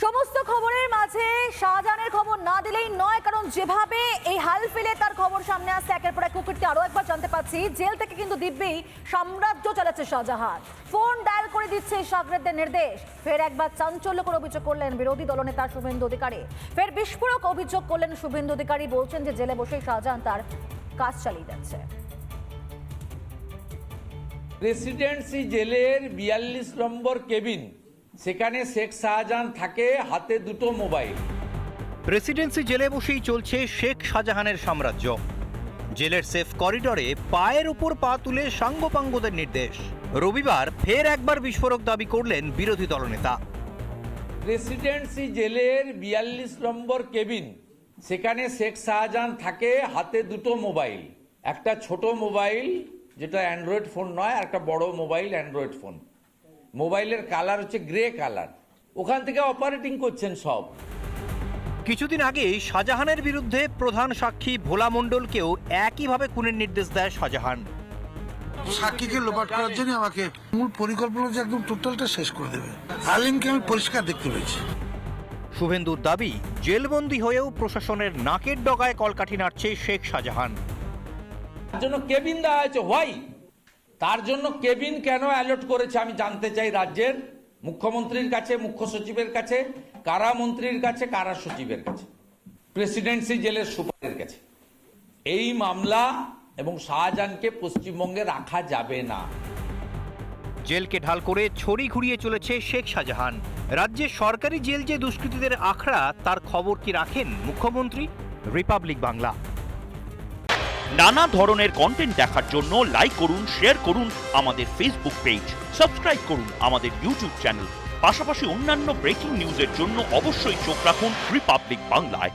সমস্ত খবরের মাঝে শাহজাহানের খবর না দিলেই নয়, কারণ যেভাবে এই হাল ফেলে তার খবর সামনে আসছে একের পর এক কুকীর্তি। আরো একবার জানতে পাচ্ছি জেল থেকে কিন্তু দিব্যি সাম্রাজ্য চালাচ্ছে শাহজাহান, ফোন ডায়াল করে দিচ্ছে সাগরেদদের নির্দেশ। ফের একবার চাঞ্চল্যকর অভিযোগ করলেন বিরোধী দলনেতা শুভেন্দু অধিকারী। ফের বিস্ফোরক অভিযোগ করলেন শুভেন্দু অধিকারী, বলছেন যে জেলে বসেই শাহজাহান তার কাজ চালিয়ে যাচ্ছে। প্রেসিডেন্সি জেলের ৪২ নম্বর কেবিন, সেখানে শেখ শাহজাহান থাকে, হাতে দুটো মোবাইল। প্রেসিডেন্সি জেলে বসেই চলছে শেখ শাহজাহানের সাম্রাজ্য। জেলের সেফ করিডরে পায়ের উপর পা তুলে সাঙ্গপাঙ্গদের নির্দেশ। রবিবার ফের একবার বিস্ফোরক দাবি করলেন বিরোধী দলনেতা। প্রেসিডেন্সি জেলের ৪২ নম্বর কেবিন, সেখানে শেখ শাহজাহান থাকে, হাতে দুটো মোবাইল। একটা ছোট মোবাইল যেটা অ্যান্ড্রয়েড ফোন নয়, আর একটা বড় মোবাইল অ্যান্ড্রয়েড ফোন। মোবাইলের কালার হচ্ছে গ্রে কালার। ওখান থেকে অপারেটিং করছেন সব। কিছুদিন আগেই শাহজাহানের বিরুদ্ধে প্রধান সাক্ষী ভোলা মণ্ডলকেও একইভাবে খুনের নির্দেশ দেয় শাহজাহান। সাক্ষীকে লোপাট করার জন্য আমাকে মূল পরিকল্পনা যে একদম টোটালটা শেষ করে দেবে। আলিমকে আমি পরিষ্কার দেখতে পেয়েছি। শুভেন্দুর দাবি, জেলবন্দি হয়েও প্রশাসনের নাকের ডগায় কলকাঠি নাড়ছে শেখ শাহজাহান। তার জন্য কেবিন দেওয়া হয়েছে। হোয়াই? তার জন্য কেবিন কেন অ্যালার্ট করেছে আমি জানতে চাই রাজ্যের মুখ্যমন্ত্রীর কাছে, মুখ্য সচিবের কাছে, কারা মন্ত্রীর কাছে, কারা সচিবের কাছে, প্রেসিডেন্সি জেলের সুপারের কাছে। এই মামলা এবং শাহজাহানকে পশ্চিমবঙ্গে রাখা যাবে না। জেলকে ঢাল করে ছড়ি ঘুরিয়ে চলেছে শেখ শাহজাহান। রাজ্যের সরকারি জেল যে দুষ্কৃতীদের আখড়া, তার খবর কি রাখেন মুখ্যমন্ত্রী? রিপাবলিক বাংলা। নানা ধরনের কন্টেন্ট দেখার জন্য লাইক করুন, শেয়ার করুন আমাদের ফেসবুক পেজ, সাবস্ক্রাইব করুন আমাদের ইউটিউব চ্যানেল। পাশাপাশি অন্যান্য ব্রেকিং নিউজের জন্য অবশ্যই চোখ রাখুন রিপাবলিক বাংলায়।